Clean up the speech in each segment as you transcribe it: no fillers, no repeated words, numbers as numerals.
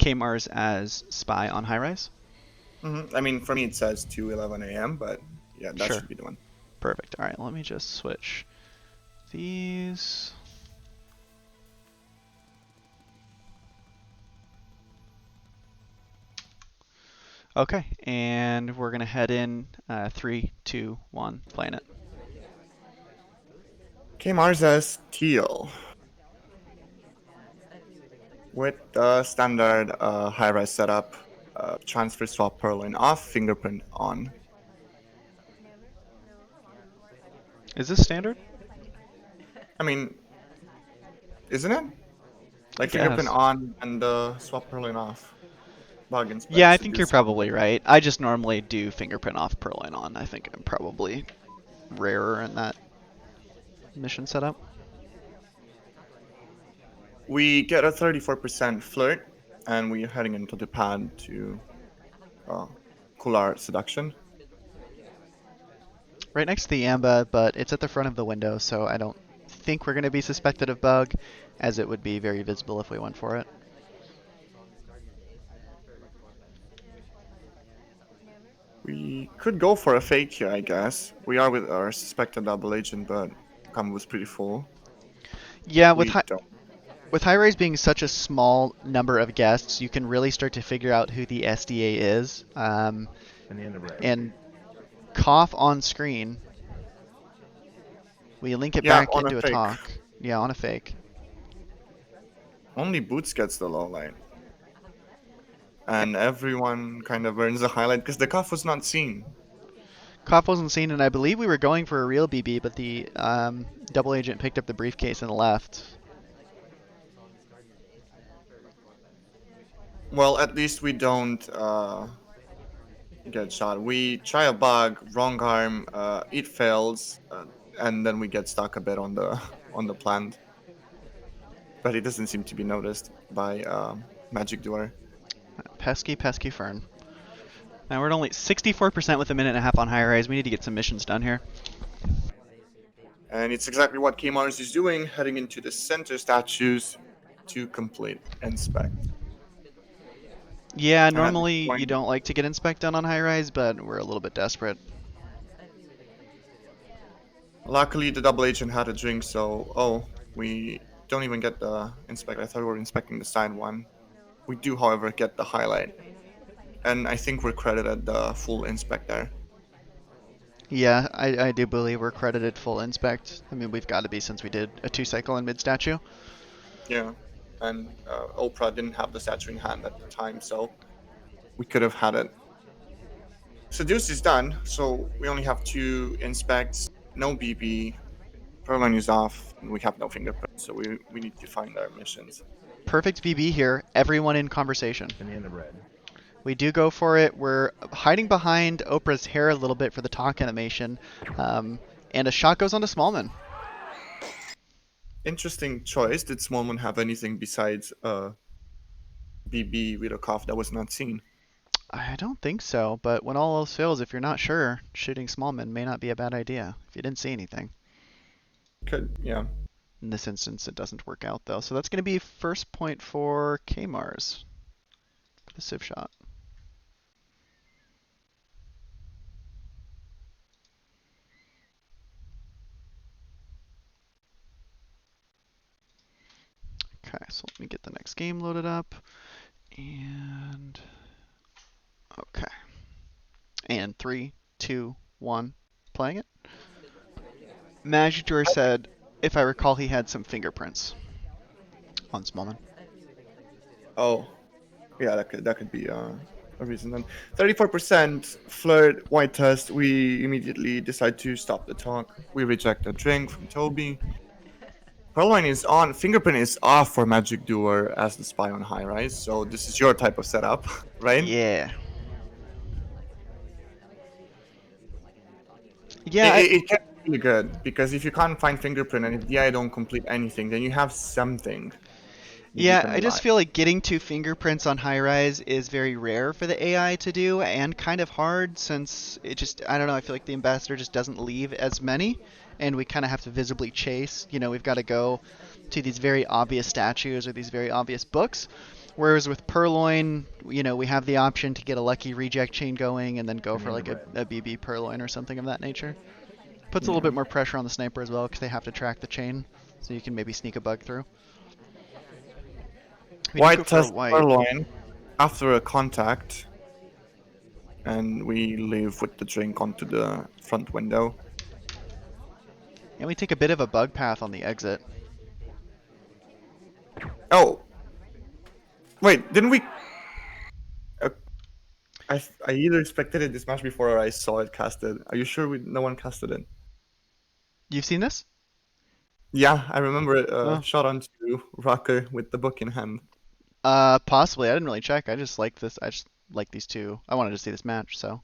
Kmars as spy on high rise? I mean, for me it says 2:11 a.m., but yeah, that Sure. should be the one. Perfect. All right, let me just switch these. Okay, and we're gonna head in 3, 2, 1, playing it. Kmars as teal with the standard high-rise setup. Transfer swap purloin off, fingerprint on. Is this standard? I mean, isn't it? I Like fingerprint guess. on and swap purloin off. Bug Yeah, inspect, I think you're seduce one. probably right. I just normally do fingerprint off, purloin on. I think I'm probably rarer in that mission setup. We get a 34% flirt, and we're heading into the pad to cool our seduction. Right next to the Amba, but it's at the front of the window, so I don't think we're going to be suspected of bug, as it would be very visible if we went for it. We could go for a fake here, I guess. We are with our suspected double agent, but combo was pretty full. Yeah, We don't. with high rise being such a small number of guests, you can really start to figure out who the SDA is. And cough on screen. We link it Yeah, back on a into a fake. talk. Yeah, on a fake. Only Boots gets the low light. And everyone kind of earns a highlight because the cuff was not seen. Cough wasn't seen, and I believe we were going for a real BB, but the double agent picked up the briefcase and left. Well, at least we don't get shot. We try a bug, wrong arm, it fails, and then we get stuck a bit on the on the plant. But it doesn't seem to be noticed by Magicdoer. Pesky, pesky Fern. Now we're at only 64% with a minute and a half on high rise. We need to get some missions done here. And it's exactly what Kmars is doing, heading into the center statues to complete inspect. Yeah, And at this normally you point, don't like to get inspect done on high rise, but we're a little bit desperate. luckily the double agent had a drink, so we don't even get the inspect. I thought we were inspecting the side one. We do, however, get the highlight. And I think we're credited the full inspect there. Yeah, I do believe we're credited full inspect. I mean, we've got to be since we did a 2 cycle in mid statue. Yeah. And Oprah didn't have the statue in hand at the time, so we could have had it. Seduce is done, so we only have 2 inspects, no BB, Proline is off, and we have no fingerprint, so we need to find our missions. Perfect BB here. Everyone in conversation. We do go for it. We're hiding behind Oprah's hair a little bit for the talk animation. And a shot goes on to Smallman. Interesting choice. Did Smallman have anything besides BB with a cough that was not seen? I don't think so, but when all else fails, if you're not sure, shooting Smallman may not be a bad idea if you didn't see anything. Could, yeah. In this instance, it doesn't work out, though. So that's going to be first point for Kmars for the Civ shot. Okay, so let me get the next game loaded up. And okay. And 3, 2, 1, playing it. Magicdoer said, if I recall, he had some fingerprints on Smallman. Oh, yeah, that could be a reason then. 34% flirt, white test. We immediately decide to stop the talk. We reject a drink from Toby. Proline is on, fingerprint is off for Magicdoer as the spy on high rise. So this is your type of setup, right? Yeah. Yeah. It can be really good because if you can't find fingerprint and if the AI don't complete anything, then you have something. You Yeah, can I rely. just feel like getting 2 fingerprints on high rise is very rare for the AI to do and kind of hard since it just, I don't know, I feel like the ambassador just doesn't leave as many and we kind of have to visibly chase. You know, we've got to go to these very obvious statues or these very obvious books. Whereas with Purloin, you know, we have the option to get a lucky reject chain going and then go for like a BB Purloin or something of that nature. Puts a little Yeah. bit more pressure on the sniper as well because they have to track the chain, so you can maybe sneak a bug through. We do go White for a test white. Purloin after a contact, and we leave with the drink onto the front window. And we take a bit of a bug path on the exit. Oh, wait, didn't we? Uh, I either spectated this match before or I saw it casted. Are you sure no one casted it? You've seen this? Yeah, I remember it. Oh. Shot onto Rocker with the book in hand. Possibly. I didn't really check. I just like this. I just like these two. I wanted to see this match, so.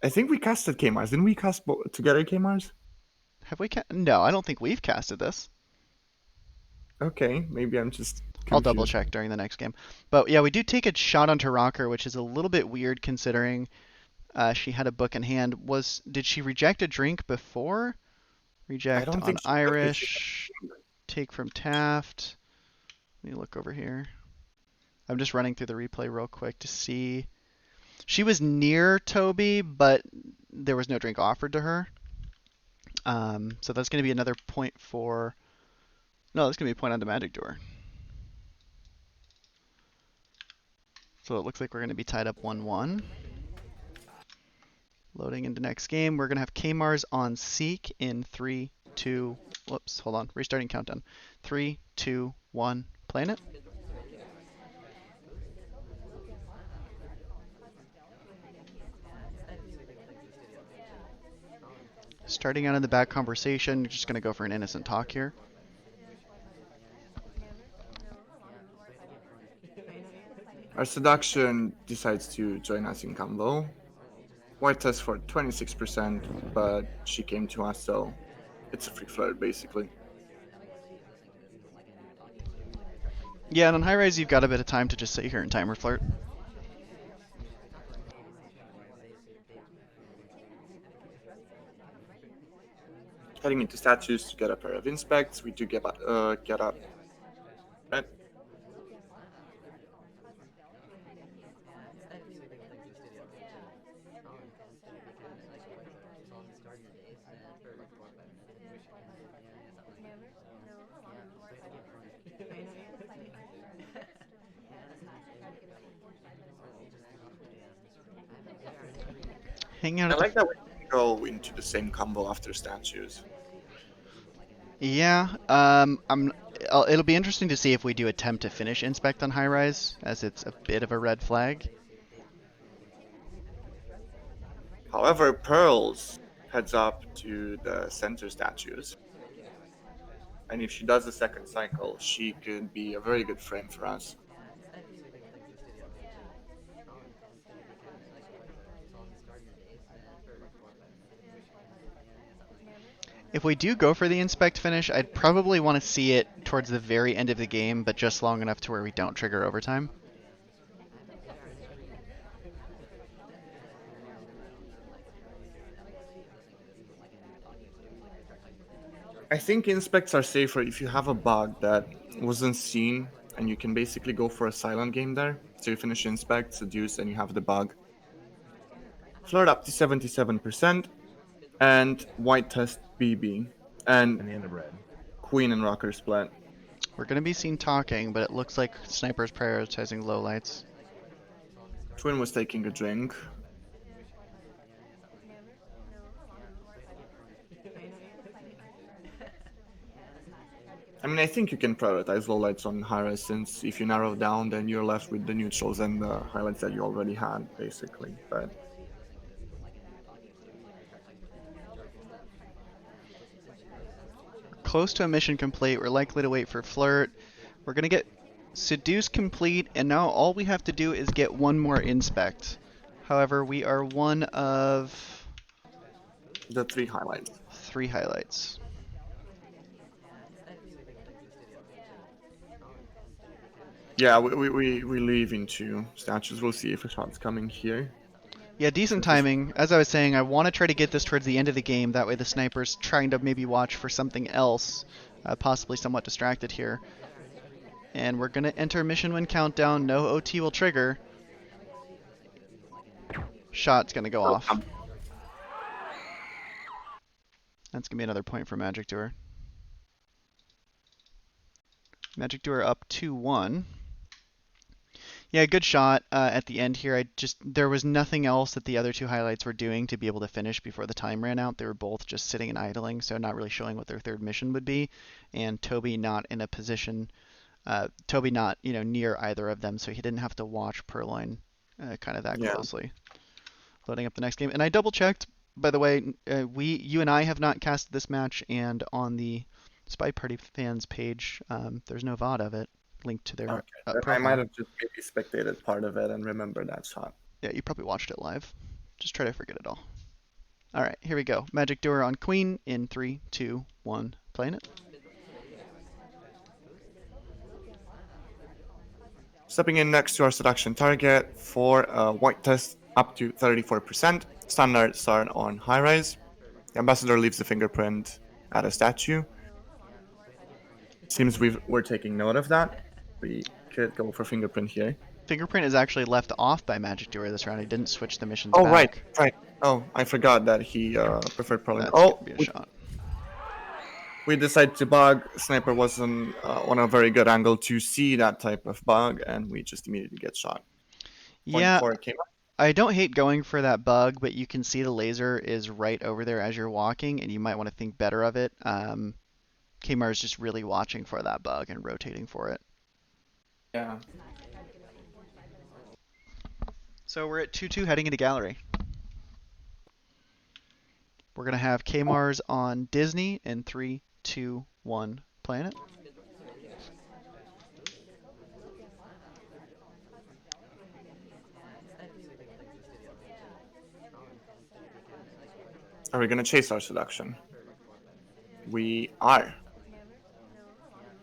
I think we casted Kmars. Didn't we cast together Kmars? Have we No, I don't think we've casted this. Okay, maybe I'm just confused. I'll double check during the next game. But yeah, we do take a shot onto Rocker, which is a little bit weird considering she had a book in hand. Did she reject a drink before? Reject don't on think she did. Irish. Take from Taft. Let me look over here. I'm just running through the replay real quick to see. She was near Toby, but there was no drink offered to her. So that's going to be another point for. No, that's going to be a point on the Magicdoer. So it looks like we're going to be tied up 1-1. Loading into next game. We're going to have Kmars on Seek in 3, 2. Whoops, hold on. Restarting countdown. 3, 2, 1. Playing it. Starting out in the back conversation. Just going to go for an innocent talk here. Our seduction decides to join us in combo. White test for 26%, but she came to us, so it's a free flirt basically. Yeah, and on high rise you've got a bit of time to just sit here and timer flirt. Heading into statues to get a pair of inspects. We do get up. Right. Hanging out I at like that we can go into the same combo after statues. Yeah, it'll be interesting to see if we do attempt to finish inspect on high rise, as it's a bit of a red flag. However, Pearls heads up to the center statues. And if she does the second cycle, she could be a very good frame for us. If we do go for the inspect finish, I'd probably want to see it towards the very end of the game, but just long enough to where we don't trigger overtime. I think inspects are safer if you have a bug that wasn't seen and you can basically go for a silent game there. So you finish inspect, seduce, and you have the bug. Flirt up to 77%, and white test BB, and Queen and Rocker split. We're going to be seen talking, but it looks like Sniper's prioritizing lowlights. Twin was taking a drink. I mean, I think you can prioritize lowlights on high-res, since if you narrow down, then you're left with the neutrals and the highlights that you already had, basically. But Close to a mission complete. We're likely to wait for flirt. We're going to get seduce complete, and now all we have to do is get one more inspect. However, we are one of the 3 highlights. 3 highlights. Yeah, we leave into statues. We'll see if a shot's coming here. Yeah, decent timing. As I was saying, I want to try to get this towards the end of the game. That way the sniper's trying to maybe watch for something else, possibly somewhat distracted here. And we're going to enter mission win countdown. No OT will trigger. Shot's going to go off. That's going to be another point for Magicdoer. Magicdoer up 2-1. Yeah, good shot at the end here. There was nothing else that the other two highlights were doing to be able to finish before the time ran out. They were both just sitting and idling, so not really showing what their third mission would be. And Toby not in a position, Toby not near either of them, so he didn't have to watch Purloin kind of that closely. Loading up the next game, and I double checked. By the way, you and I have not casted this match, and on the SpyParty fans page, there's no VOD of it linked to their I might have just maybe spectated part of it and remember that shot. Yeah, you probably watched it live. Just try to forget it all. All right, here we go. Magicdoer on Queen in 3, 2, 1. Playing it. Stepping in next to our seduction target for white test up to 34%. Standards are on high rise. The ambassador leaves the fingerprint at a statue. Seems we're taking note of that. We could go for fingerprint here. Fingerprint is actually left off by Magicdoer this round. He didn't switch the missions back. Right. Oh, I forgot that he preferred Purloin. That's gonna be a shot. We decided to bug. Sniper wasn't on a very good angle to see that type of bug, and we just immediately get shot. Yeah, I don't hate going for that bug, but you can see the laser is right over there as you're walking, and you might want to think better of it. Kmars is just really watching for that bug and rotating for it. Yeah. So we're at 2-2 heading into gallery. We're going to have Kmars on Disney in 3, 2, 1. Playing it. Are we going to chase our seduction? We are.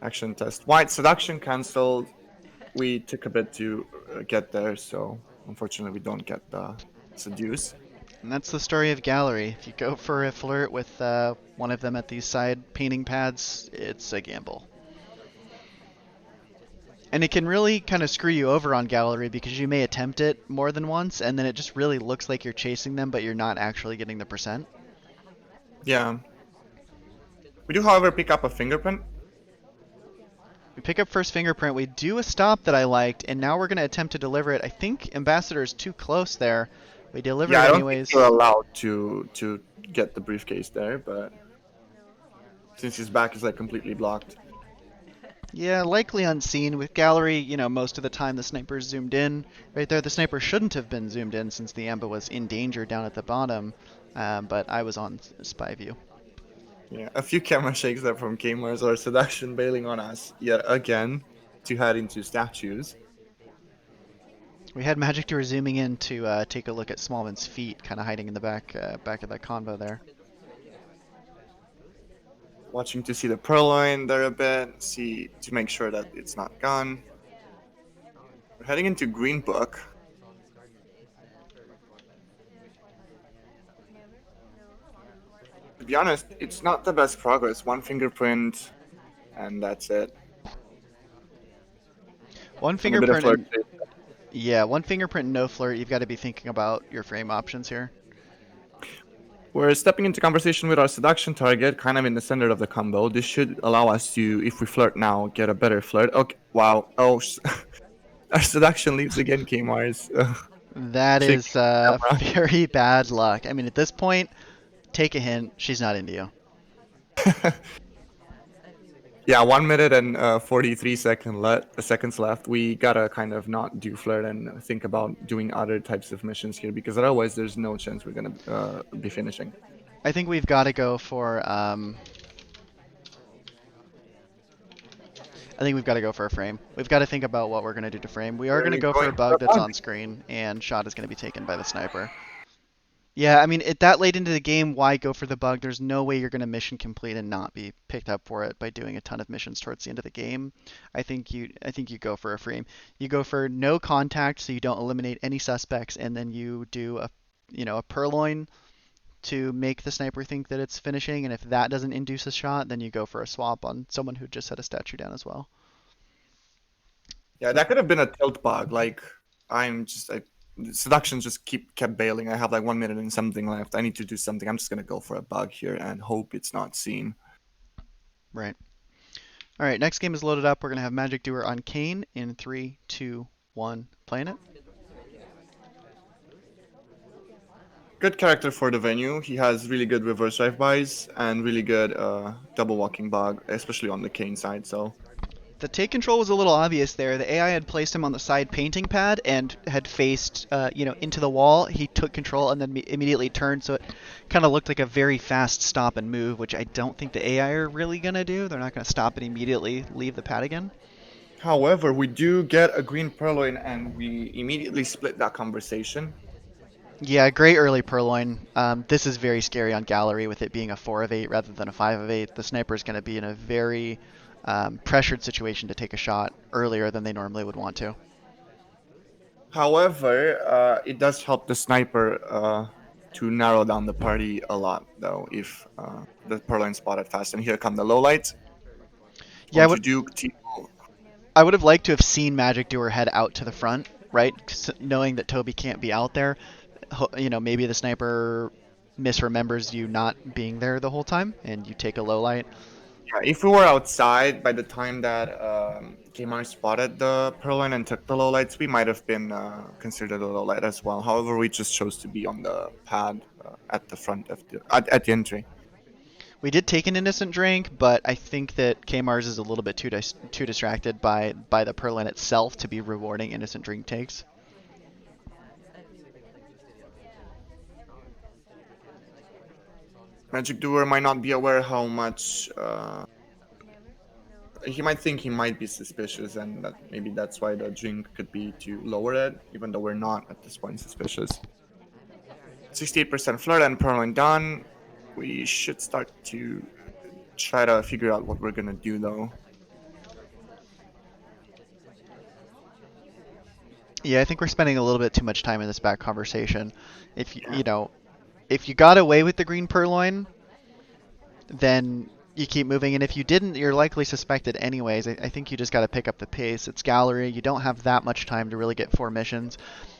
Action test. White seduction cancelled. We took a bit to get there, so unfortunately we don't get the seduce. And that's the story of gallery. If you go for a flirt with one of them at these side painting pads, it's a gamble. And it can really kind of screw you over on gallery because you may attempt it more than once, and then it just really looks like you're chasing them, but you're not actually getting the percent. Yeah. We do, however, pick up a fingerprint. We pick up first fingerprint. We do a stop that I liked, and now we're going to attempt to deliver it. I think Ambassador is too close there. We deliver it anyways. I don't think you're allowed to get the briefcase there, but since his back is like completely blocked. Yeah, likely unseen. With gallery, most of the time the sniper's zoomed in. Right there, the sniper shouldn't have been zoomed in since the Amba was in danger down at the bottom, but I was on spy view. Yeah, a few camera shakes there from Kmars or seduction bailing on us yet again to head into statues. We had Magicdoer zooming in to take a look at Smallman's feet, kind of hiding in the back of that convo there. Watching to see the Purloin there a bit, to make sure that it's not gone. We're heading into Green Book. To be honest, it's not the best progress. One fingerprint, and that's it. One fingerprint. Yeah, one fingerprint and no flirt. You've got to be thinking about your frame options here. We're stepping into conversation with our seduction target, kind of in the center of the combo. This should allow us to, if we flirt now, get a better flirt. Okay, wow. Oh, our seduction leaves again, Kmars. That is very bad luck. I mean, at this point, take a hint. She's not into you. Yeah, 1 minute and 43 seconds left. We gotta kind of not do flirt and think about doing other types of missions here, because otherwise there's no chance we're gonna be finishing. I think we've got to go for a frame. We've got to think about what we're going to do to frame. We are going to go for a bug that's on screen, and shot is going to be taken by the sniper. Yeah, I mean, that late into the game, why go for the bug? There's no way you're going to mission complete and not be picked up for it by doing a ton of missions towards the end of the game. I think you go for a frame. You go for no contact, so you don't eliminate any suspects, and then you do a purloin to make the sniper think that it's finishing, and if that doesn't induce a shot, then you go for a swap on someone who just set a statue down as well. Yeah, that could have been a tilt bug. Like I'm just like seduction just kept bailing. I have like 1 minute and something left. I need to do something. I'm just gonna go for a bug here and hope it's not seen. Right. All right, next game is loaded up. We're going to have Magicdoer on Kane in 3, 2, 1. Playing it. Good character for the venue. He has really good reverse drive bys and really good double walking bug, especially on the Kane side. So The take control was a little obvious there. The AI had placed him on the side painting pad and had faced, into the wall. He took control and then immediately turned, so it kind of looked like a very fast stop and move, which I don't think the AI are really gonna do. They're not gonna stop and immediately leave the pad again. however, we do get a green purloin and we immediately split that conversation. Yeah, great early purloin. This is very scary on gallery with it being a 4 of 8 rather than a 5 of 8. The sniper is going to be in a very pressured situation to take a shot earlier than they normally would want to. However, it does help the sniper to narrow down the party a lot, though, if the purloin spotted fast. And here come the lowlights. Yeah, Going to Duke. I would have liked to have seen Magicdoer head out to the front, right? Knowing that Toby can't be out there. Maybe the sniper misremembers you not being there the whole time and you take a low light. Yeah, if we were outside by the time that Kmars spotted the purloin and took the lowlights, we might have been considered a lowlight as well. However, we just chose to be on the pad at the front of at the entry. We did take an innocent drink, but I think that Kmars is a little bit too distracted by the purloin itself to be rewarding innocent drink takes. Magicdoer might not be aware how much he might think he might be suspicious, and that maybe that's why the drink could be to lower it, even though we're not at this point suspicious. 68% flirt and purloin done. We should start to try to figure out what we're gonna do, though. Yeah, I think we're spending a little bit too much time in this back conversation. If if you got away with the green purloin, then you keep moving, and if you didn't, you're likely suspected anyways. I think you just got to pick up the pace. It's gallery. You don't have that much time to really get 4 missions,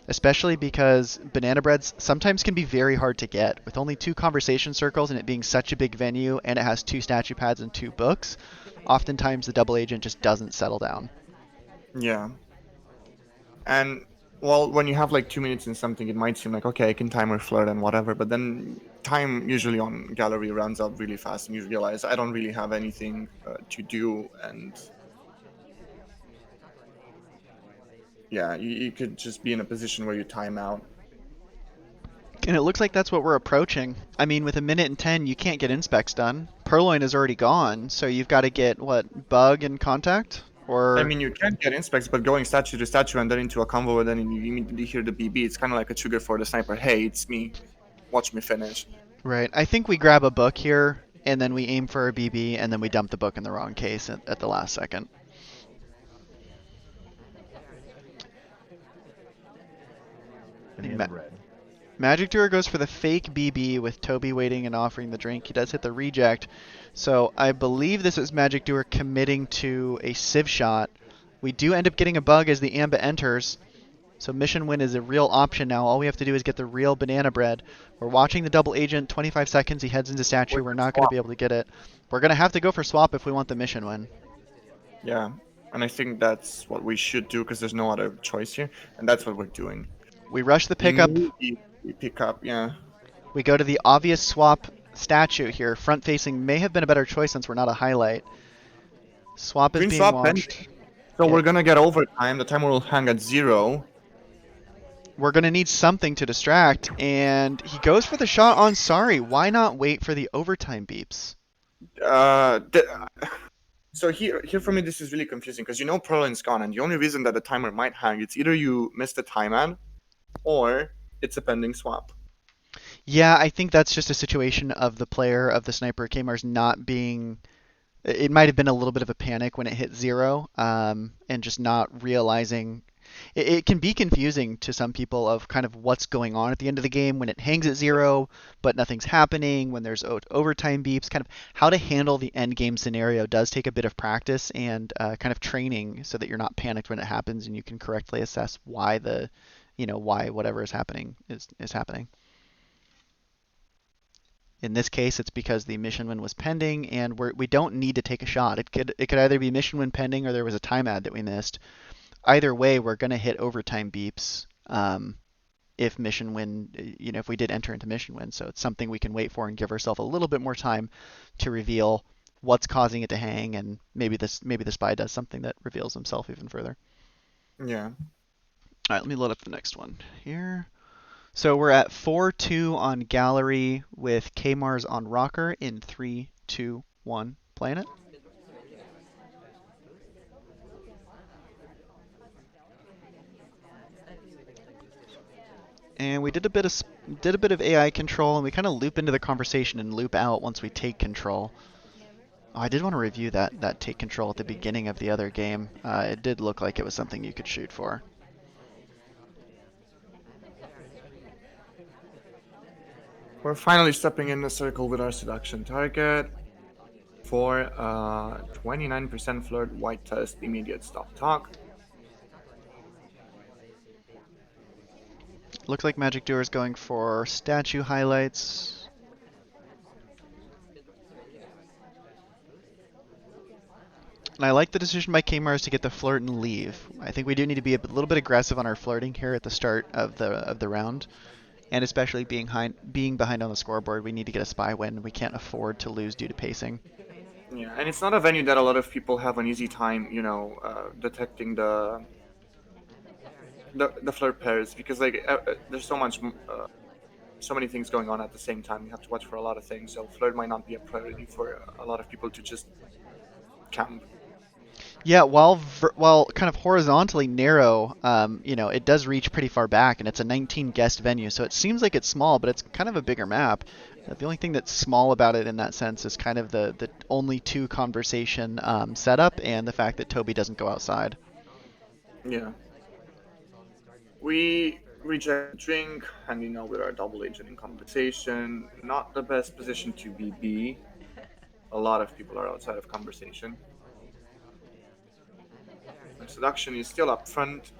especially because banana breads sometimes can be very hard to get. With only 2 conversation circles and it being such a big venue and it has 2 statue pads and 2 books, oftentimes the double agent just doesn't settle down. Yeah. And well, when you have like 2 minutes and something, it might seem like, okay, I can timer flirt and whatever, but then time usually on gallery runs out really fast, and you realize I don't really have anything to do, and yeah, you could just be in a position where you time out. And it looks like that's what we're approaching. I mean, with 1:10, you can't get inspects done. Purloin is already gone, so you've got to get, what, bug and contact? I Or mean, you can get inspects, but going statue to statue and then into a convo, and then you immediately hear the BB, it's kind of like a trigger for the sniper. Hey, it's me. Watch me finish. right. I think we grab a book here, and then we aim for a BB, and then we dump the book in the wrong case at the last second. Magicdoer goes for the fake BB with Toby waiting and offering the drink. He does hit the reject. So I believe this is Magicdoer committing to a civ shot. We do end up getting a bug as the ambit enters. So mission win is a real option now. All we have to do is get the real banana bread. We're watching the double agent. 25 seconds. He heads into statue. We're not going to be able to get it. We're going to have to go for swap if we want the mission win. Yeah, and I think that's what we should do because there's no other choice here, and that's what we're doing. We rush the pickup. We pick up, yeah. We go to the obvious swap statue here. Front facing may have been a better choice since we're not a highlight. Swap is Green being swap watched. So Yeah. we're gonna get overtime. The timer will hang at 0. We're going to need something to distract, and he goes for the shot on Sorry. Why not wait for the overtime beeps? So here for me, this is really confusing because Purloin's gone, and the only reason that the timer might hang, it's either you missed the time ad, or it's a pending swap. Yeah, I think that's just a situation of the player of the sniper Kmars not being. It might have been a little bit of a panic when it hit 0, and just not realizing. it can be confusing to some people of kind of what's going on at the end of the game when it hangs at 0, but nothing's happening, when there's overtime beeps. Kind of how to handle the end game scenario does take a bit of practice and kind of training so that you're not panicked when it happens and you can correctly assess why why whatever is happening is happening. In this case, it's because the mission win was pending, and we don't need to take a shot. It could either be mission win pending or there was a time ad that we missed. Either way, we're going to hit overtime beeps if mission win, if we did enter into mission win. So it's something we can wait for and give ourselves a little bit more time to reveal what's causing it to hang, and maybe the spy does something that reveals himself even further. Yeah. All right, let me load up the next one here. So we're at 4-2 on gallery with Kmars on rocker in 3, 2, 1. Playing it. And we did a bit of AI control, and we kind of loop into the conversation and loop out once we take control. Oh, I did want to review that take control at the beginning of the other game. It did look like it was something you could shoot for. We're finally stepping in the circle with our seduction target for 29% flirt, white test, immediate stop talk. Looks like Magicdoer is going for statue highlights. And I like the decision by Kmars to get the flirt and leave. I think we do need to be a little bit aggressive on our flirting here at the start of the round. And especially being behind on the scoreboard, we need to get a spy win. We can't afford to lose due to pacing. Yeah, and it's not a venue that a lot of people have an easy time, detecting the flirt pairs, because there's so many things going on at the same time. You have to watch for a lot of things, so flirt might not be a priority for a lot of people to just camp. Yeah, while kind of horizontally narrow, it does reach pretty far back, and it's a 19 guest venue, so it seems like it's small, but it's kind of a bigger map. The only thing that's small about it in that sense is kind of the only 2 conversation setup and the fact that Toby doesn't go outside. Yeah. We reject drink, handing out with our double agent in conversation. Not the best position to be B. A lot of people are outside of conversation. Our seduction is still up front.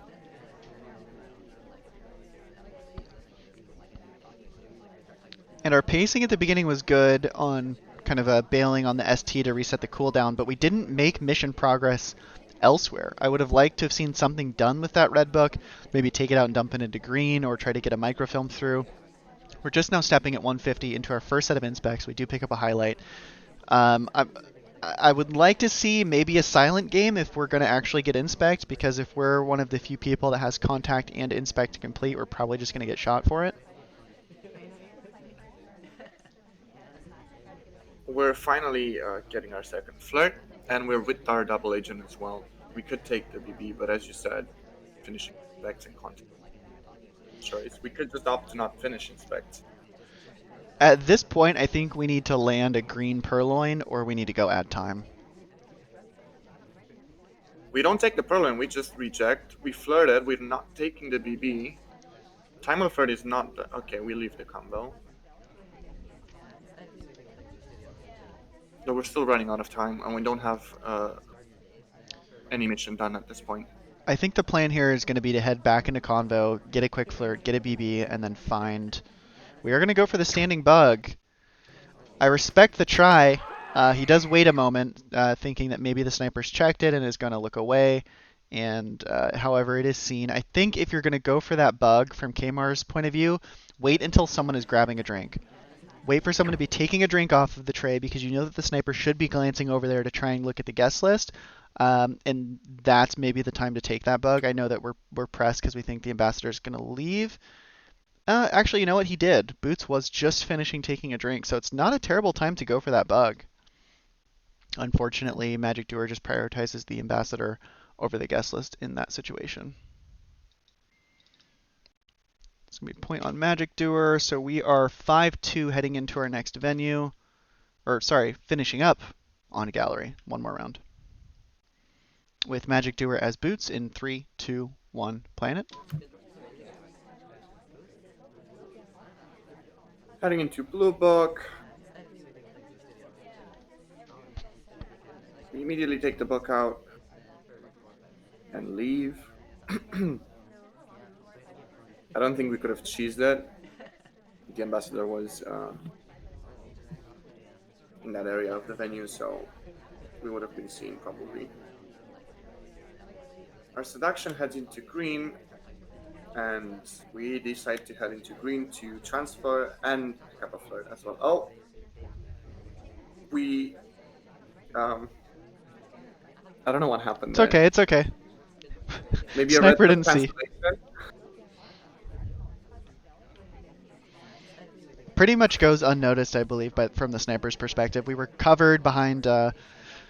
And our pacing at the beginning was good on kind of bailing on the ST to reset the cooldown, but we didn't make mission progress elsewhere. I would have liked to have seen something done with that red book, maybe take it out and dump it into green or try to get a microfilm through. We're just now stepping at 150 into our first set of inspects. We do pick up a highlight. I would like to see maybe a silent game if we're going to actually get inspect, because if we're one of the few people that has contact and inspect to complete, we're probably just going to get shot for it. We're finally getting our second flirt, and we're with our double agent as well. We could take the BB, but as you said, finishing inspects and contact choice. We could just opt to not finish inspects. At this point, I think we need to land a green purloin, or we need to go add time. We don't take the purloin, we just reject. We flirted, we're not taking the BB. Time of flirt is not... Okay, we leave the combo. But we're still running out of time, and we don't have any mission done at this point. I think the plan here is going to be to head back into convo, get a quick flirt, get a BB, and then find... We are going to go for the standing bug. I respect the try. He does wait a moment, thinking that maybe the sniper's checked it and is going to look away. And however it is seen, I think if you're going to go for that bug from Kmar's point of view, wait until someone is grabbing a drink. Wait for someone to be taking a drink off of the tray, because you know that the sniper should be glancing over there to try and look at the guest list. And that's maybe the time to take that bug. I know that we're pressed because we think the ambassador is going to leave. Actually, you know what? He did. Boots was just finishing taking a drink, so it's not a terrible time to go for that bug. Unfortunately, Magicdoer just prioritizes the ambassador over the guest list in that situation. It's going to be a point on Magicdoer, so we are 5-2 heading into our next venue. Or, sorry, finishing up on gallery. One more round. With Magicdoer as Boots in 3, 2, 1, playing it. Heading into blue book. We immediately take the book out and leave. I don't think we could have cheesed it. The ambassador was in that area of the venue, so we would have been seen probably. Our seduction heads into green, and we decide to head into green to transfer and pick up a flirt as well. Oh, we I don't know what happened It's there. okay, it's okay. Maybe a red Sniper didn't see. translation. Pretty much goes unnoticed, I believe, but from the sniper's perspective. We were covered behind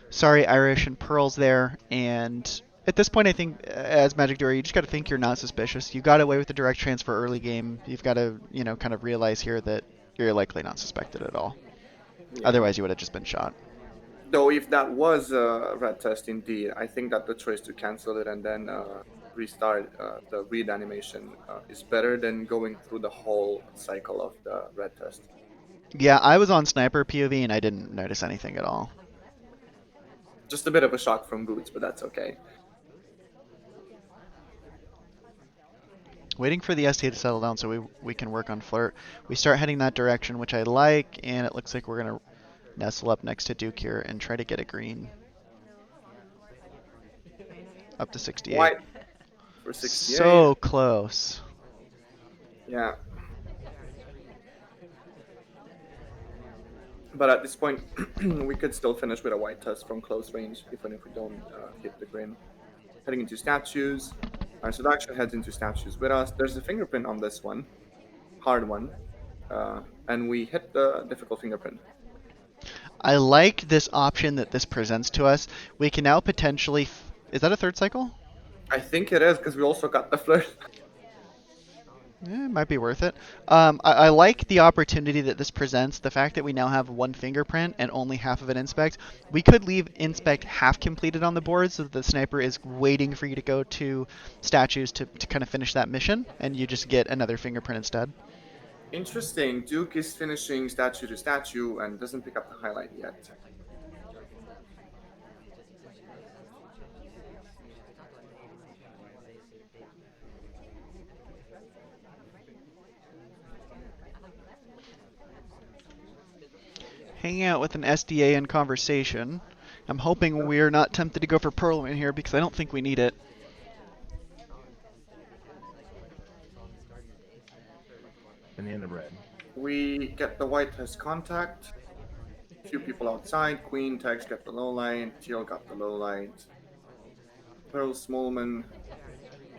Sorry Irish and Pearls there, and at this point I think as Magicdoer you just got to think you're not suspicious. You got away with the direct transfer early game. You've got to, kind of realize here that you're likely not suspected at all. Yeah. Otherwise you would have just been shot. Though if that was a red test indeed, I think that the choice to cancel it and then restart the read animation is better than going through the whole cycle of the red test. Yeah, I was on sniper POV and I didn't notice anything at all. Just a bit of a shock from Boots, but that's okay. Waiting for the ST to settle down so we can work on flirt. We start heading that direction, which I like, and it looks like we're going to nestle up next to Duke here and try to get a green. Up to 68. White for 68. So close. Yeah. But at this point, we could still finish with a white test from close range, even if we don't hit the green. Heading into statues. Our seduction heads into statues with us. There's a fingerprint on this one. Hard one. And we hit the difficult fingerprint. I like this option that this presents to us. We can now potentially... Is that a third cycle? I think it is, because we also got the flirt. It might be worth it. I like the opportunity that this presents. The fact that we now have one fingerprint and only half of an inspect. We could leave inspect half completed on the board so that the sniper is waiting for you to go to statues to kind of finish that mission, and you just get another fingerprint instead. Interesting. Duke is finishing statue to statue and doesn't pick up the highlight yet. Hanging out with an SDA in conversation. I'm hoping we're not tempted to go for Purloin here because I don't think we need it. In the end of red. We get the white has contact. A few people outside. Queen tags get the low light. Teal got the low light. Pearl Smallman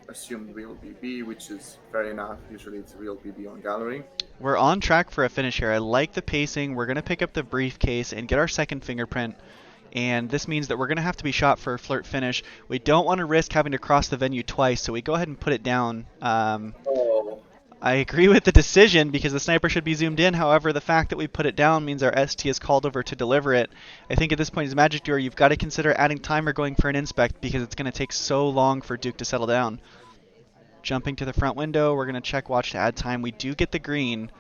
assumed real BB, which is fair enough. Usually it's real BB on gallery. We're on track for a finish here. I like the pacing. We're going to pick up the briefcase and get our second fingerprint. And this means that we're going to have to be shot for a flirt finish. We don't want to risk having to cross the venue twice, so we go ahead and put it down. I agree with the decision because the sniper should be zoomed in. However, the fact that we put it down means our ST is called over to deliver it. I think at this point as Magicdoer, you've got to consider adding time or going for an inspect because it's going to take so long for Duke to settle down. Jumping to the front window, we're going to check watch to add time. We do get the green.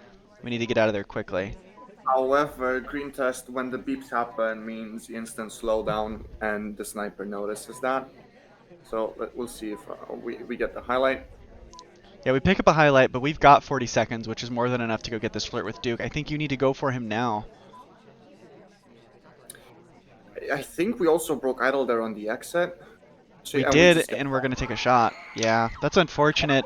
We need to get out of there quickly. However, green test when the beeps happen means instant slowdown, and the sniper notices that. So we'll see if we get the highlight. Yeah, we pick up a highlight, but we've got 40 seconds, which is more than enough to go get this flirt with Duke. I think you need to go for him now. I think we also broke idle there on the exit. We did, and we're going to take a shot. Yeah, that's unfortunate.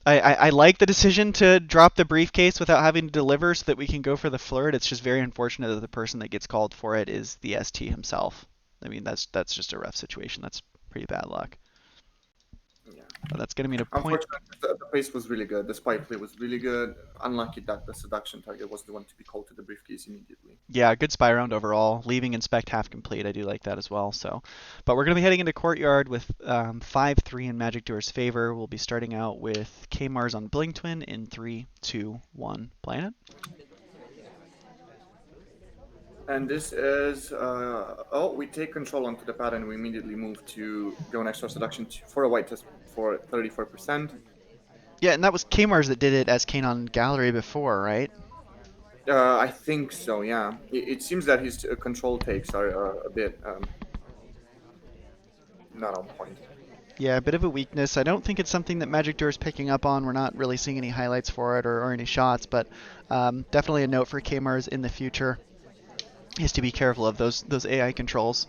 I like the decision to drop the briefcase without having to deliver so that we can go for the flirt. It's just very unfortunate that the person that gets called for it is the ST himself. I mean, that's just a rough situation. That's pretty bad luck. Yeah. But that's going to mean a point. Unfortunately, the pace was really good. The spy play was really good. Unlucky that the seduction target was the one to be called to the briefcase immediately. Yeah, good spy round overall. Leaving inspect half complete. I do like that as well. So, but we're going to be heading into courtyard with 5-3 in Magicdoer's favor. We'll be starting out with Kmars on Bling Twin in 3, 2, 1. Playing it. And this is, oh, we take control onto the pad and we immediately move to go next door seduction for a white test for 34%. Yeah, and that was Kmars that did it as Kane on Gallery before, right? I think so, yeah. It seems that his control takes are a bit not on point. Yeah, a bit of a weakness. I don't think it's something that Magicdoer is picking up on. We're not really seeing any highlights for it or any shots, but definitely a note for Kmars in the future is to be careful of those AI controls.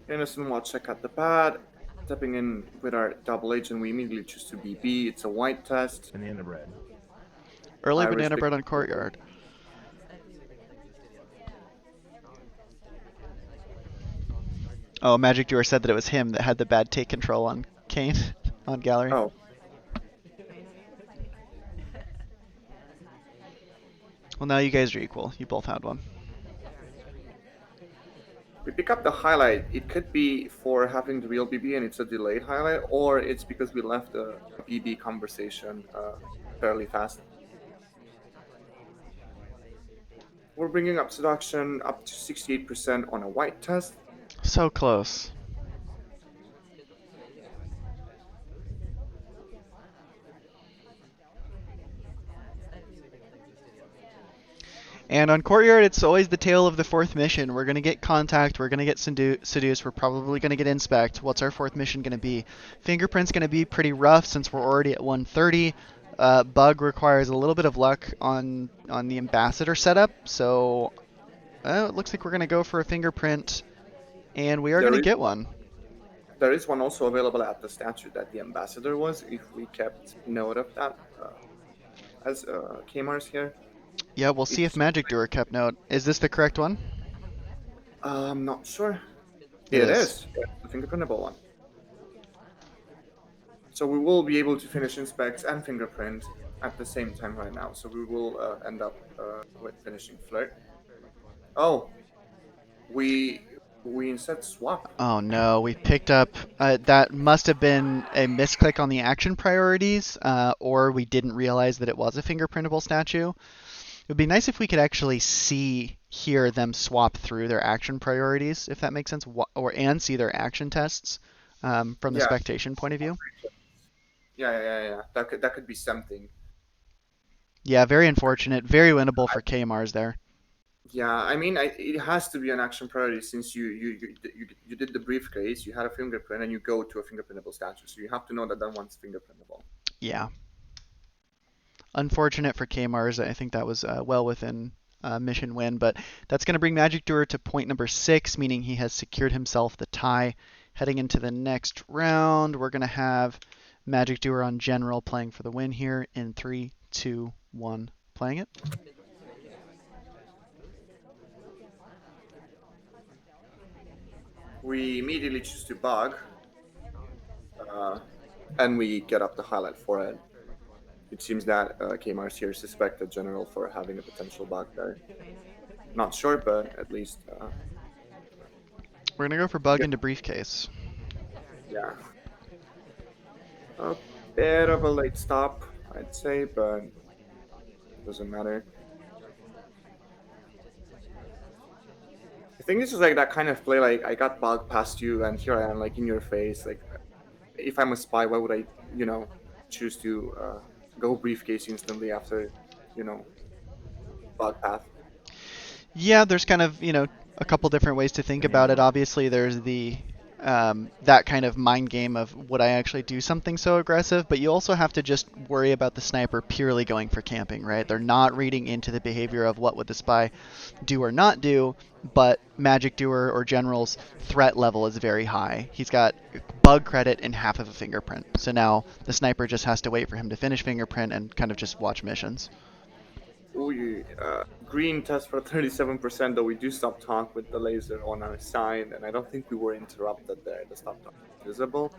Innocent will check out the pad, stepping in with our double agent. We immediately choose to BB. It's a white test. Banana bread. Early Iris banana pick- bread on courtyard. Oh, Magicdoer said that it was him that had the bad take control on Kane on Gallery. Oh, Well, now you guys are equal. You both had one. we pick up the highlight. It could be for having the real BB and it's a delayed highlight, or it's because we left the BB conversation fairly fast. We're bringing up seduction up to 68% on a white test. So close. And on Courtyard, it's always the tale of the fourth mission. We're going to get Contact, we're going to get Seduce, we're probably going to get Inspect. What's our fourth mission going to be? Fingerprint's going to be pretty rough since we're already at 130. Bug requires a little bit of luck on the Ambassador setup, so it looks like we're going to go for a Fingerprint, and we are going to get one. There is one also available at the statue that the Ambassador was, if we kept note of that as Kmars here. Yeah, we'll see if Magicdoer kept note. Is this the correct one? I'm not sure. It It is. is. Yeah, the fingerprintable one. So we will be able to finish Inspect and Fingerprint at the same time right now. So we will end up with finishing Flirt. Oh, we instead swap. Oh no, we picked up, that must have been a misclick on the action priorities, or we didn't realize that it was a fingerprintable statue. It would be nice if we could actually hear them swap through their action priorities, if that makes sense, and see their action tests from the spectation point of view. Yeah. That could be something. Yeah, very unfortunate, very winnable for Kmars there. Yeah, I mean, it has to be an action priority since you did the briefcase, you had a fingerprint, and you go to a fingerprintable statue. So you have to know that that one's fingerprintable. Yeah. Unfortunate for Kmars. I think that was well within mission win, but that's going to bring Magicdoer to point number 6, meaning he has secured himself the tie. Heading into the next round, we're going to have Magicdoer on general playing for the win here in 3, 2, 1, playing it. We immediately choose to bug, and we get up the highlight for it. It seems that Kmars here suspected General for having a potential bug there. Not sure, but at least... We're going to go for bug into briefcase. Yeah. A bit of a late stop, I'd say, but it doesn't matter. I think this is like that kind of play, like I got bugged past you and here I am like in your face. Like if I'm a spy, why would I, choose to go briefcase instantly after, bug path? Yeah, there's kind of, a couple different ways to think about it. Obviously, there's the that kind of mind game of would I actually do something so aggressive, but you also have to just worry about the sniper purely going for camping, right? They're not reading into the behavior of what would the spy do or not do, but Magicdoer or General's threat level is very high. He's got bug credit and half of a fingerprint, so now the sniper just has to wait for him to finish fingerprint and kind of just watch missions. Ooh, green test for 37%, though we do stop talk with the laser on our side, and I don't think we were interrupted there. The stop talk is visible.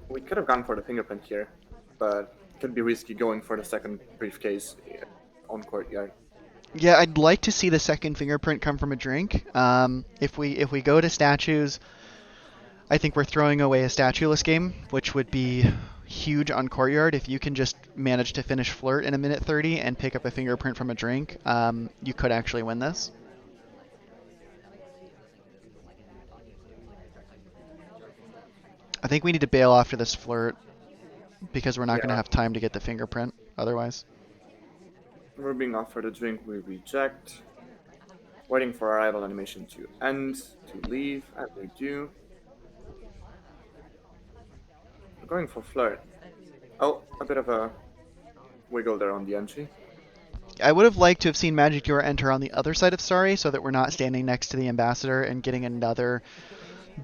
We could have gone for the fingerprint here, but it could be risky going for the second briefcase on courtyard. Yeah, I'd like to see the second fingerprint come from a drink. If we go to statues, I think we're throwing away a statueless game, which would be huge on Courtyard. If you can just manage to finish Flirt in a minute 30 and pick up a fingerprint from a drink, you could actually win this. I think we need to bail after this Flirt because we're not going to Yeah, have time to get the fingerprint otherwise. we're being offered a drink, we reject. Waiting for arrival animation to end, to leave, and we do. We're going for Flirt. Oh, a bit of a wiggle there on the entry. I would have liked to have seen Magicdoer enter on the other side of Sorry so that we're not standing next to the ambassador and getting another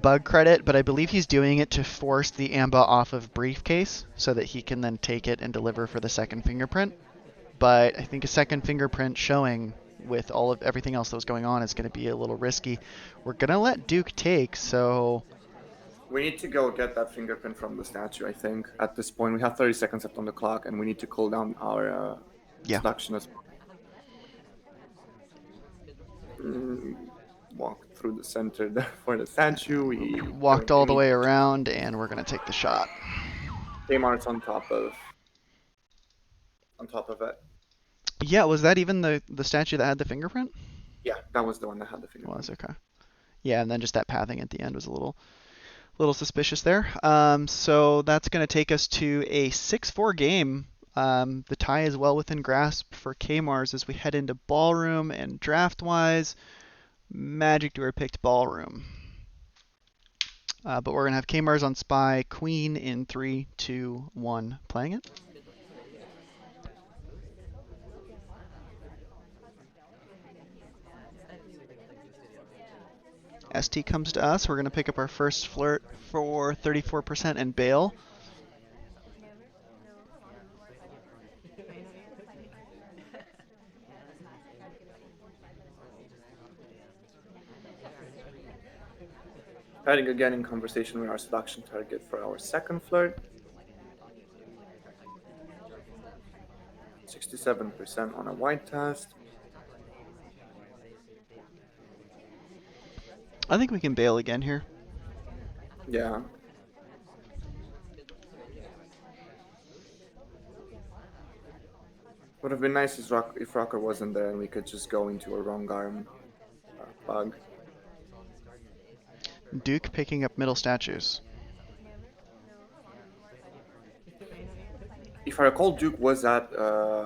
bug credit, but I believe he's doing it to force the AMBA off of briefcase so that he can then take it and deliver for the second fingerprint. But I think a second fingerprint showing with all of everything else that was going on is going to be a little risky. We're going to let Duke take, so We need to go get that fingerprint from the statue, I think. At this point, we have 30 seconds left on the clock, and we need to cool down our yeah. seduction as well. Walk through the center there for the statue. We Walked all the way around, and we're going to take the shot. Kmars on top of it. Yeah, was that even the statue that had the fingerprint? Yeah, that was the one that had the fingerprint. Was okay. Yeah, and then just that pathing at the end was a little suspicious there. So that's going to take us to a 6-4 game. The tie is well within grasp for Kmars as we head into Ballroom, and draft-wise, Magicdoer picked Ballroom. But we're going to have Kmars on Spy, Queen in 3, 2, 1, playing it. ST comes to us. We're going to pick up our first Flirt for 34% and bail. Heading again in conversation with our seduction target for our second Flirt. 67% on a white test. I think we can bail again here. Yeah. Would have been nice if Rocker wasn't there and we could just go into a wrong arm bug. Duke picking up middle statues. If I recall, Duke was at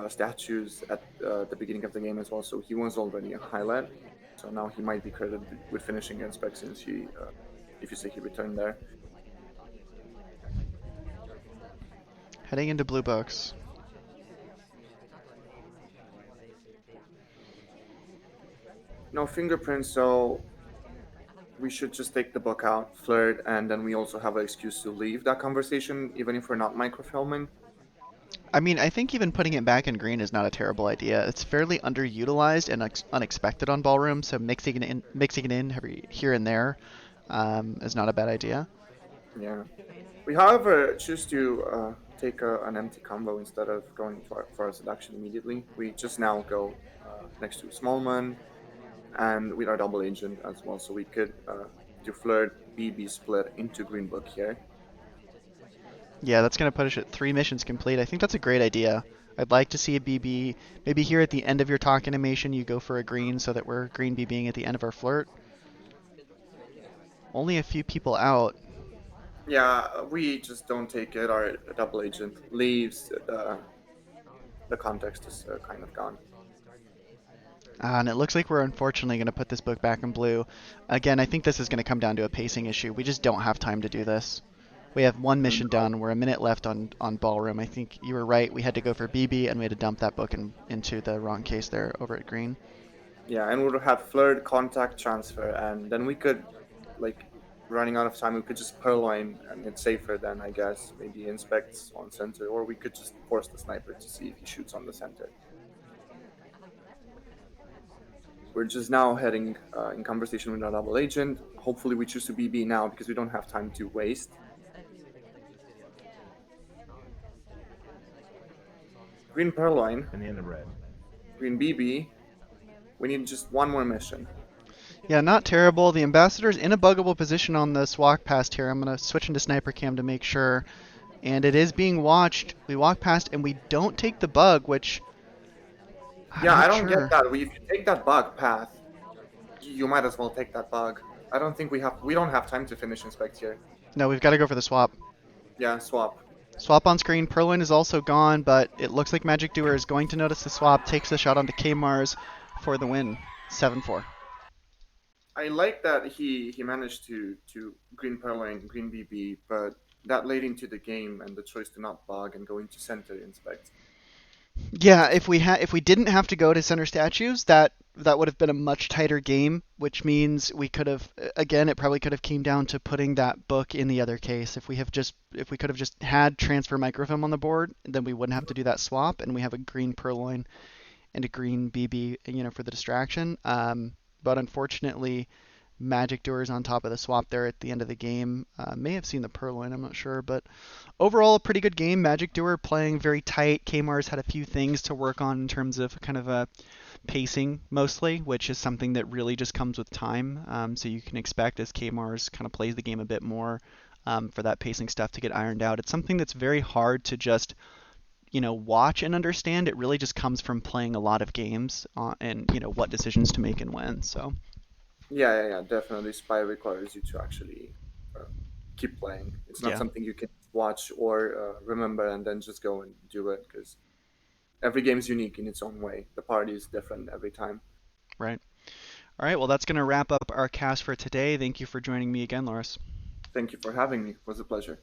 statues at the beginning of the game as well, so he was already a highlight. So now he might be credited with finishing inspect since he, if you say he returned there. Heading into blue box. No fingerprints, so we should just take the book out, Flirt, and then we also have an excuse to leave that conversation, even if we're not microfilming. I mean, I think even putting it back in green is not a terrible idea. It's fairly underutilized and unexpected on Ballroom, so mixing it in here and there is not a bad idea. Yeah. We, however, choose to take an empty combo instead of going for our seduction immediately. We just now go next to Smallman and with our double agent as well, so we could do Flirt, BB split into green book here. Yeah, that's going to put us at 3 missions complete. I think that's a great idea. I'd like to see a BB. Maybe here at the end of your talk animation, you go for a green so that we're green BBing at the end of our Flirt. Only a few people out. Yeah, we just don't take it. Our double agent leaves. The context is kind of gone. And it looks like we're unfortunately going to put this book back in blue. Again, I think this is going to come down to a pacing issue. We just don't have time to do this. We have one mission done. We're a minute left on Ballroom. I think you were right. We had to go for BB, and we had to dump that book into the wrong case there over at green. Yeah, and we would have Flirt, contact, transfer, and then we could, like, running out of time, we could just purloin, and it's safer than, I guess, maybe inspects on center, or we could just force the sniper to see if he shoots on the center. We're just now heading in conversation with our double agent. Hopefully we choose to BB now because we don't have time to waste. Green purloin. And the end of red. Green BB. We need just one more mission. Yeah, not terrible. The ambassador's in a buggable position on this walk past here. I'm gonna switch into sniper cam to make sure. And it is being watched. We walk past and we don't take the bug, which I'm Yeah, I not don't get sure. that. If you take that bug path, you might as well take that bug. I don't think we don't have time to finish inspect here. No, we've got to go for the swap. Yeah, swap. Swap on screen. Purloin is also gone, but it looks like Magicdoer is going to notice the swap, takes the shot onto Kmars for the win. 7-4. I like that he managed to green Perlane, green BB, but that late into the game and the choice to not bug and go into center inspect. Yeah, if we didn't have to go to center statues, that would have been a much tighter game, which means we could have again it probably could have came down to putting that book in the other case. If we could have just had transfer microfilm on the board, then we wouldn't have to do that swap, and we have a green Purloin and a green BB, for the distraction. But unfortunately, Magicdoer is on top of the swap there at the end of the game. May have seen the Purloin, I'm not sure, but overall a pretty good game. Magicdoer playing very tight. Kmars had a few things to work on in terms of kind of a pacing mostly, which is something that really just comes with time. So you can expect as Kmars kind of plays the game a bit more for that pacing stuff to get ironed out. It's something that's very hard to just watch and understand. It really just comes from playing a lot of games and what decisions to make and when. So Yeah. Definitely, Spy requires you to actually uh, keep playing. It's not yeah, something you can watch or remember and then just go and do it because every game is unique in its own way. The party is different every time. right. All right, well, that's going to wrap up our cast for today. Thank you for joining me again, Loris. Thank you for having me. It was a pleasure.